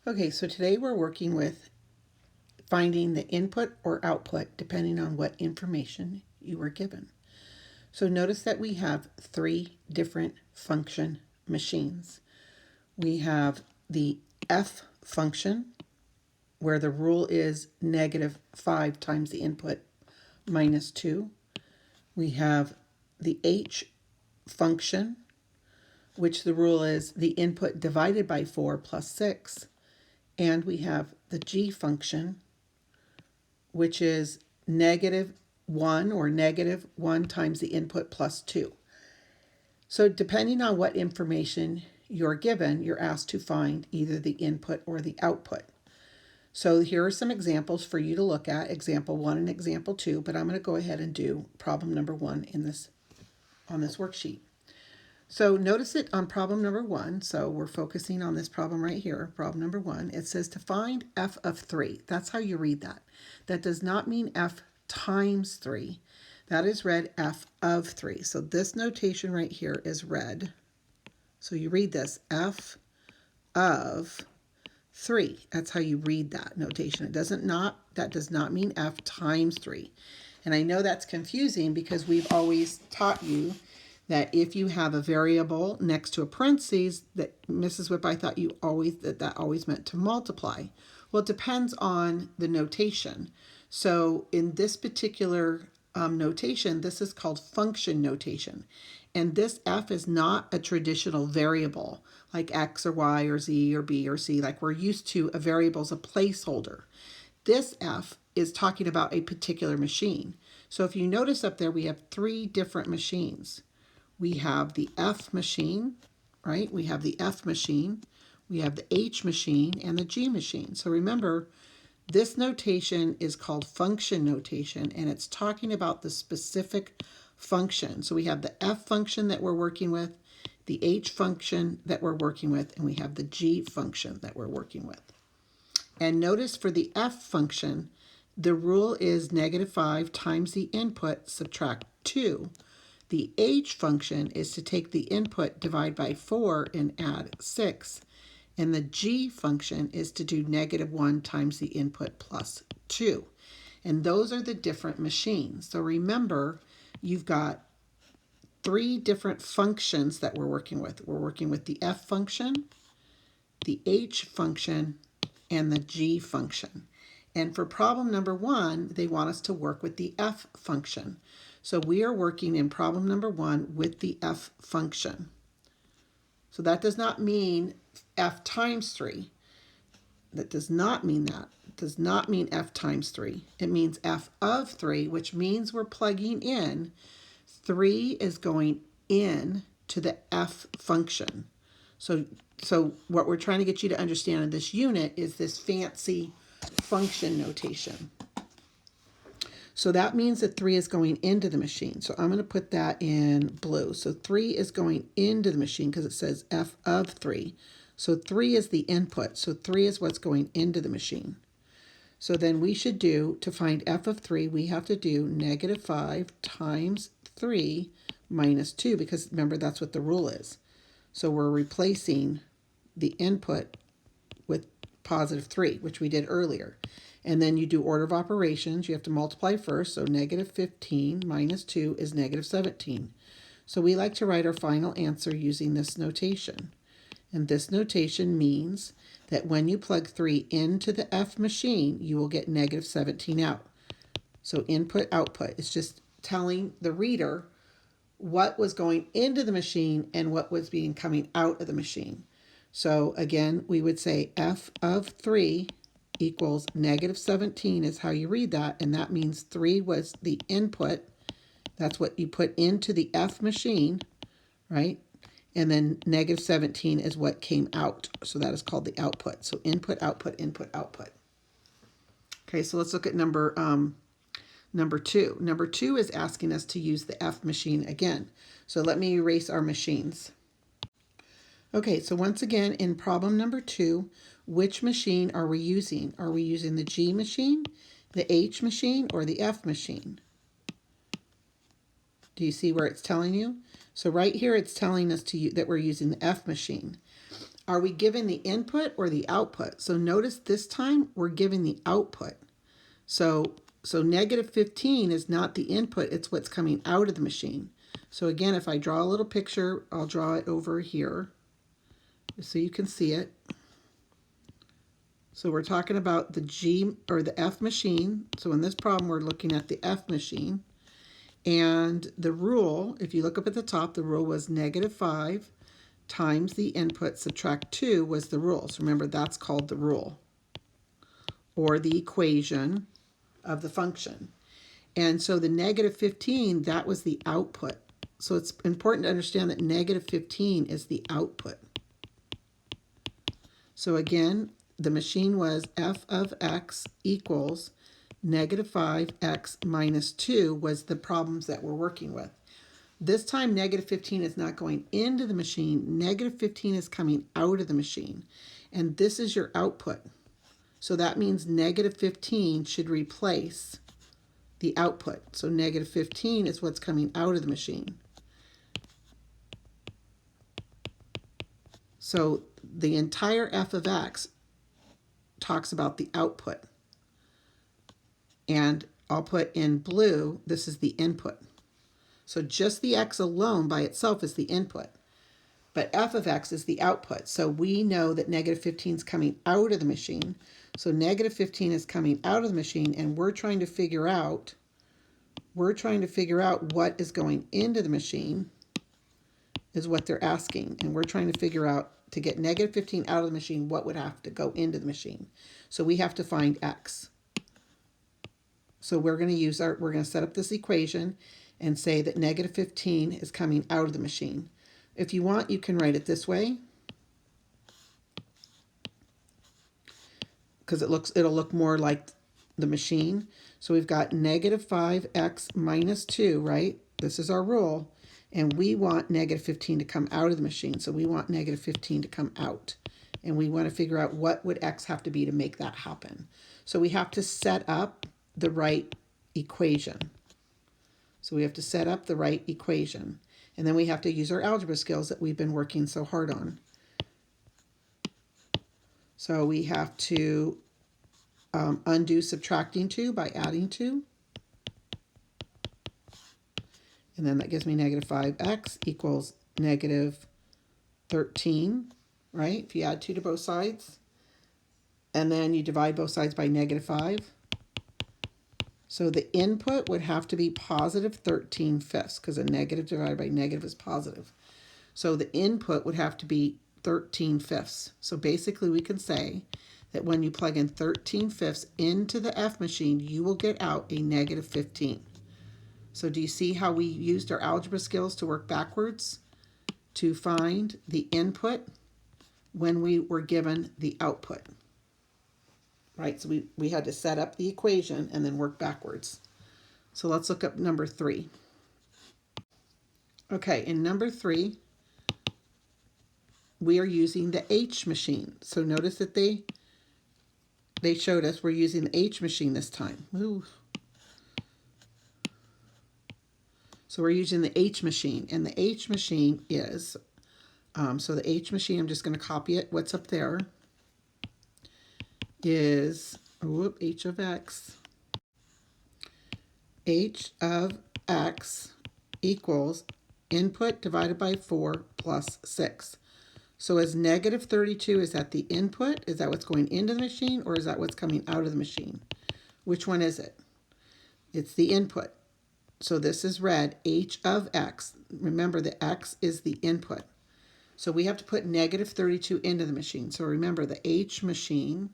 Okay, so today we're working with finding the input or output depending on what information you were given. So notice that we have three different function machines. We have the F function, where the rule is -5 times the input minus 2. We have the H function, which the rule is the input divided by 4 plus 6. And we have the G function, which is -1 or -1 times the input plus 2. So depending on what information you're given, you're asked to find either the input or the output. So here are some examples for you to look at, example 1 and example 2, but I'm going to go ahead and do problem number 1 on this worksheet. So notice it on problem number 1. So we're focusing on this problem right here, problem number 1. It says to find f of 3. That's how you read that. That does not mean f times 3. That is read f of 3. So this notation right here is read. So you read this f of 3. That's how you read that notation. That does not mean f times 3. And I know that's confusing because we've always taught you that if you have a variable next to a parentheses, that Mrs. Whip, I thought that always meant to multiply. Well, it depends on the notation. So in this particular notation, this is called function notation. And this f is not a traditional variable like x or y or z or b or c, like we're used to. A variable is a placeholder. This f is talking about a particular machine. So if you notice up there, we have three different machines. We have the F machine, right? We have the F machine, we have the H machine, and the G machine. So remember, this notation is called function notation, and it's talking about the specific function. So we have the F function that we're working with, the H function that we're working with, and we have the G function that we're working with. And notice for the F function, the rule is -5 times the input, subtract 2. The H function is to take the input, divide by 4, and add 6. And the G function is to do -1 times the input plus 2. And those are the different machines. So remember, you've got three different functions that we're working with. We're working with the F function, the H function, and the G function. And for problem number 1, they want us to work with the F function. So we are working in problem number 1 with the F function. So that does not mean f times 3. That does not mean that. It does not mean f times 3. It means f of 3, which means we're plugging in. 3 is going in to the F function. So what we're trying to get you to understand in this unit is this fancy function notation. So that means that 3 is going into the machine. So I'm going to put that in blue. So 3 is going into the machine because it says f of 3. So 3 is the input. So 3 is what's going into the machine. So then we should do, to find f of 3, we have to do -5 times 3 minus 2, because remember, that's what the rule is. So we're replacing the input with +3, which we did earlier. And then you do order of operations. You have to multiply first. So -15 minus 2 is -17. So we like to write our final answer using this notation. And this notation means that when you plug 3 into the F machine, you will get -17 out. So input, output. It's just telling the reader what was going into the machine and what was being coming out of the machine. So again, we would say f of 3 equals -17 is how you read that, and that means 3 was the input. That's what you put into the F machine, right? And then -17 is what came out. So that is called the output. So input, output, input, output. Okay, so let's look at number 2. Number 2 is asking us to use the F machine again. So let me erase our machines. Okay, so once again, in problem number 2, which machine are we using? Are we using the G machine, the H machine, or the F machine? Do you see where it's telling you? So right here, it's telling us that we're using the F machine. Are we given the input or the output? So notice this time we're given the output. So negative 15 is not the input, it's what's coming out of the machine. So again, if I draw a little picture, I'll draw it over here so you can see it. So we're talking about the G or the F machine. So in this problem, we're looking at the F machine. And the rule, if you look up at the top, the rule was -5 times the input subtract 2 was the rule. So remember, that's called the rule or the equation of the function. And so the -15, that was the output. So it's important to understand that -15 is the output. So again, the machine was f of x equals -5x minus 2 was the problems that we're working with. This time -15 is not going into the machine. -15 is coming out of the machine. And this is your output. So that means -15 should replace the output. So -15 is what's coming out of the machine. So the entire f of x talks about the output. And I'll put in blue, this is the input. So just the x alone by itself is the input. But f of x is the output. So we know that -15 is coming out of the machine. So -15 is coming out of the machine, and we're trying to figure out what is going into the machine is what they're asking. And we're trying to figure out, to get -15 out of the machine, what would have to go into the machine. So we have to find x. So we're going to set up this equation and say that -15 is coming out of the machine. If you want, you can write it this way, because it'll look more like the machine. So we've got -5x minus 2, right? This is our rule. And we want -15 to come out of the machine. So we want -15 to come out. And we want to figure out what would x have to be to make that happen. So we have to set up the right equation. So we have to set up the right equation. And then we have to use our algebra skills that we've been working so hard on. So we have to undo subtracting 2 by adding 2. And then that gives me -5x equals -13, right? If you add 2 to both sides. And then you divide both sides by -5. So the input would have to be positive 13/5, because a negative divided by negative is positive. So the input would have to be 13/5. So basically we can say that when you plug in 13/5 into the F machine, you will get out a -15. So do you see how we used our algebra skills to work backwards to find the input when we were given the output? Right, so we had to set up the equation and then work backwards. So let's look up number 3. Okay, in number 3, we are using the H machine. So notice that they showed us we're using the H machine this time. Ooh. So we're using the H machine, and the H machine is, so the H machine, I'm just going to copy it, what's up there, is, H of x. H of x equals input divided by 4 plus 6. So is -32, is that the input? Is that what's going into the machine, or is that what's coming out of the machine? Which one is it? It's the input. So this is red, H of x. Remember, the x is the input. So we have to put -32 into the machine. So remember, the H machine,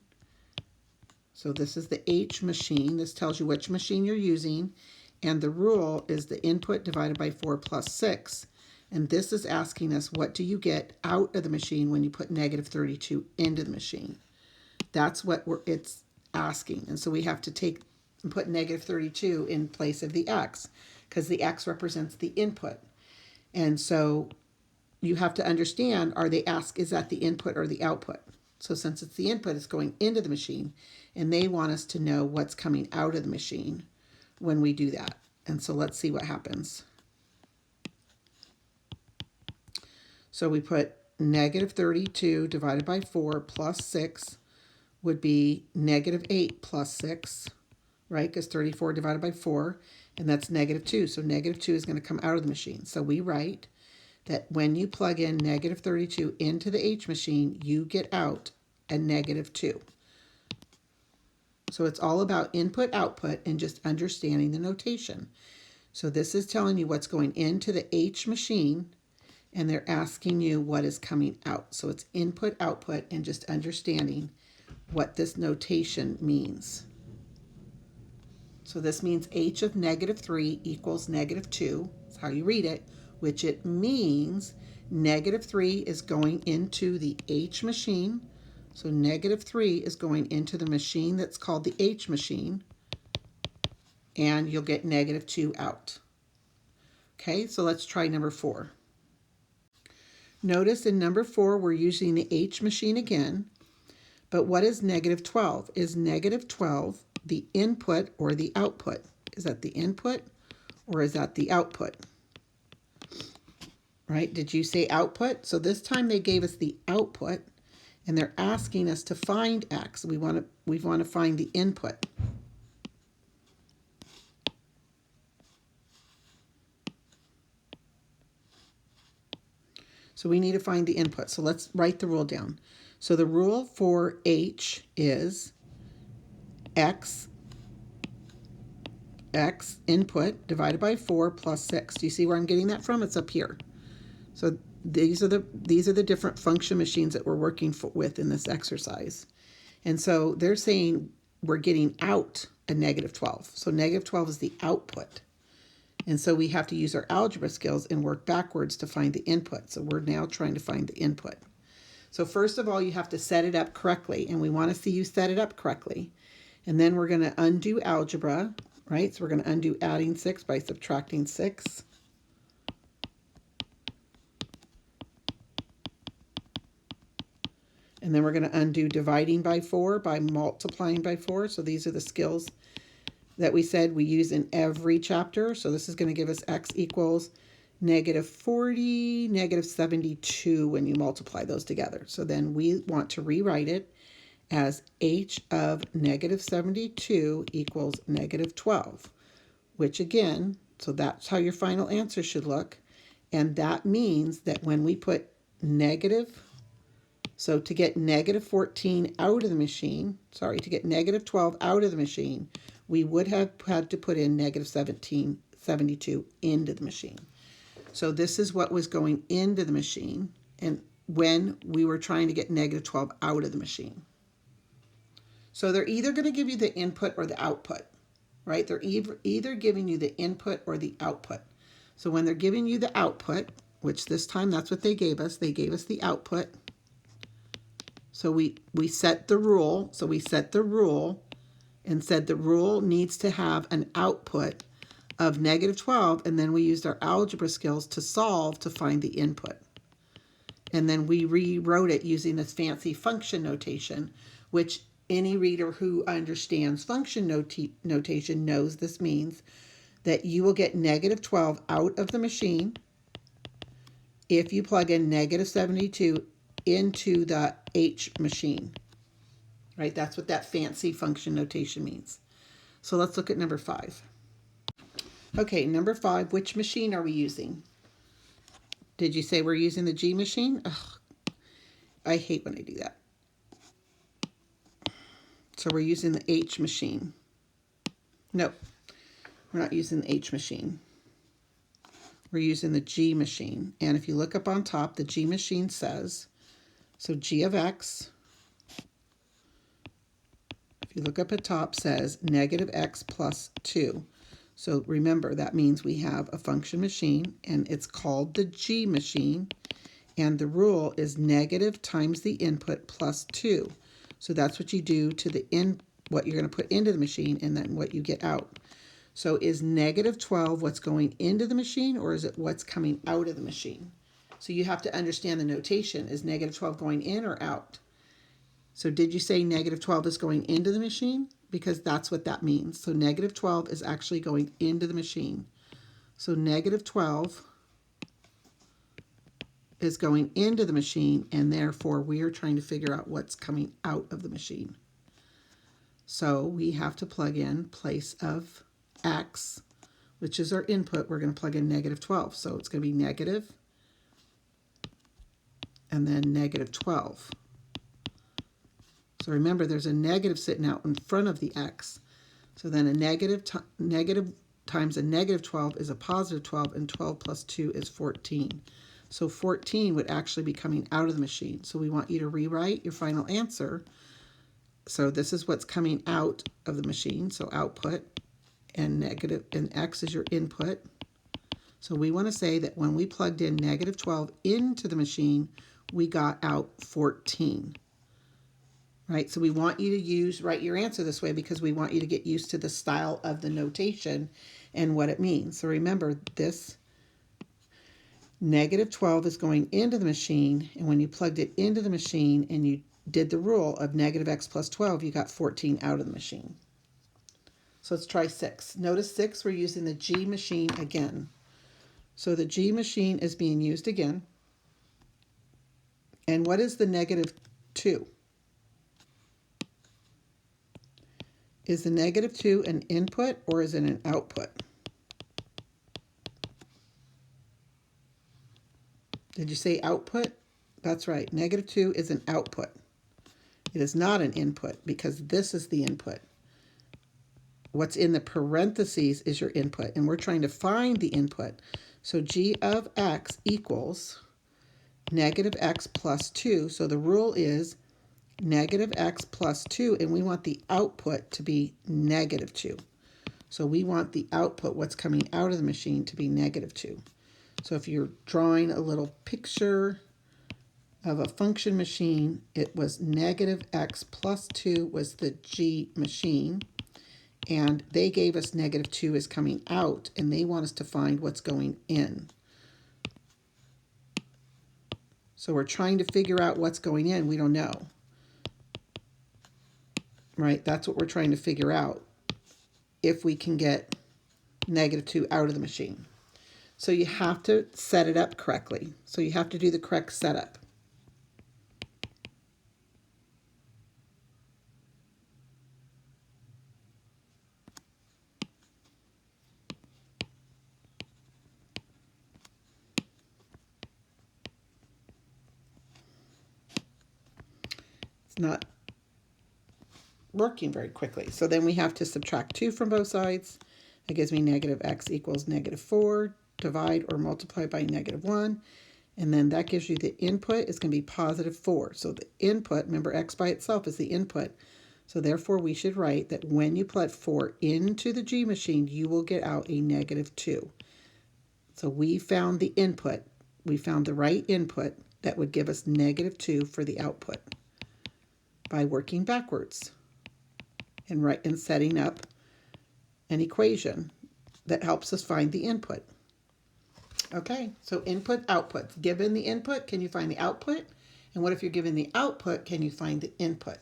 so this is the H machine. This tells you which machine you're using. And the rule is the input divided by 4 plus 6. And this is asking us, what do you get out of the machine when you put -32 into the machine? That's what it's asking. And so we have to take and put -32 in place of the x, because the x represents the input. And so you have to understand, is that the input or the output? So since it's the input, it's going into the machine, and they want us to know what's coming out of the machine when we do that. And so let's see what happens. So we put negative 32 divided by 4 plus 6 would be negative 8 plus 6, right? Because 34 divided by 4, and that's negative 2. So negative 2 is going to come out of the machine. So we write that when you plug in negative 32 into the H machine, you get out a negative 2. So it's all about input, output, and just understanding the notation. So this is telling you what's going into the H machine, and they're asking you what is coming out. So it's input, output, and just understanding what this notation means. So this means H of negative 3 equals negative 2. That's how you read it, which it means negative 3 is going into the H machine. So negative 3 is going into the machine that's called the H machine, and you'll get negative 2 out. Okay, so let's try number 4. Notice in number 4, we're using the H machine again, but what is negative 12? Is negative 12 the input or the output? Is that the input or is that the output? Right? Did you say output? So this time they gave us the output, and they're asking us to find X. We want to find the input. So we need to find the input. So let's write the rule down. So the rule for H is X input divided by 4 plus 6. Do you see where I'm getting that from? It's up here. So these are the different function machines that we're working with in this exercise. And so they're saying we're getting out a negative 12. So negative 12 is the output. And so we have to use our algebra skills and work backwards to find the input. So we're now trying to find the input. So first of all, you have to set it up correctly, and we want to see you set it up correctly. And then we're going to undo algebra, right? So we're going to undo adding 6 by subtracting 6. And then we're going to undo dividing by 4 by multiplying by 4. So these are the skills that we said we use in every chapter. So this is going to give us X equals negative 40, negative 72 when you multiply those together. So then we want to rewrite it as H of negative 72 equals negative 12, which again, so that's how your final answer should look. And that means that when we put negative, so to get negative 14 out of the machine, to get negative 12 out of the machine, we would have had to put in negative 72 into the machine. So this is what was going into the machine, and when we were trying to get negative 12 out of the machine. So they're either going to give you the input or the output, right? They're either giving you the input or the output. So when they're giving you the output, which this time that's what they gave us the output. So we set the rule. So we set the rule and said the rule needs to have an output of negative 12, and then we used our algebra skills to solve to find the input. And then we rewrote it using this fancy function notation, which any reader who understands function notation knows this means that you will get negative 12 out of the machine if you plug in negative 72 into the H machine. Right? That's what that fancy function notation means. So let's look at number 5. Okay, number 5, which machine are we using? Did you say we're using the G machine? Ugh, I hate when I do that. So we're using the H machine. Nope, we're not using the H machine. We're using the G machine. And if you look up on top, the G machine says, so G of X, if you look up at top, says negative X plus 2. So remember, that means we have a function machine, and it's called the G machine, and the rule is negative times the input plus 2. So that's what you do to what you're going to put into the machine, and then what you get out. So is negative 12 what's going into the machine, or is it what's coming out of the machine? So you have to understand the notation. Is negative 12 going in or out? So did you say negative 12 is going into the machine? Because that's what that means. So negative 12 is actually going into the machine. So negative 12 is going into the machine, and therefore we are trying to figure out what's coming out of the machine. So we have to plug in place of x, which is our input. We're going to plug in negative 12. So it's going to be negative and then negative 12. So remember, there's a negative sitting out in front of the x. So then a negative times a negative 12 is a positive 12, and 12 plus 2 is 14. So 14 would actually be coming out of the machine. So we want you to rewrite your final answer. So this is what's coming out of the machine. So output, and negative, and x is your input. So we want to say that when we plugged in negative 12 into the machine, we got out 14. Right? So we want you to write your answer this way because we want you to get used to the style of the notation and what it means. So remember, this negative 12 is going into the machine, and when you plugged it into the machine and you did the rule of negative x plus 12, you got 14 out of the machine. So let's try 6. Notice 6, we're using the G machine again. So the G machine is being used again. And what is the negative 2? Is the negative 2 an input or is it an output? Did you say output? That's right. Negative 2 is an output. It is not an input because this is the input. What's in the parentheses is your input, and we're trying to find the input. So G of x equals negative x plus 2. So the rule is negative x plus 2, and we want the output to be negative 2. So we want the output, what's coming out of the machine, to be negative 2. So if you're drawing a little picture of a function machine, it was negative x plus 2 was the G machine, and they gave us negative 2 is coming out, and they want us to find what's going in. So we're trying to figure out what's going in. We don't know. Right? That's what we're trying to figure out, if we can get negative 2 out of the machine. So you have to set it up correctly. So you have to do the correct setup. It's not working very quickly. So then we have to subtract 2 from both sides. That gives me negative x equals negative 4. Divide or multiply by negative 1. And then that gives you the input is going to be positive 4. So the input, remember x by itself is the input. So therefore we should write that when you plug 4 into the G machine, you will get out a negative 2. So we found the input. We found the right input that would give us negative 2 for the output by working backwards and setting up an equation that helps us find the input. Okay, so input, output. Given the input, can you find the output? And what if you're given the output, can you find the input?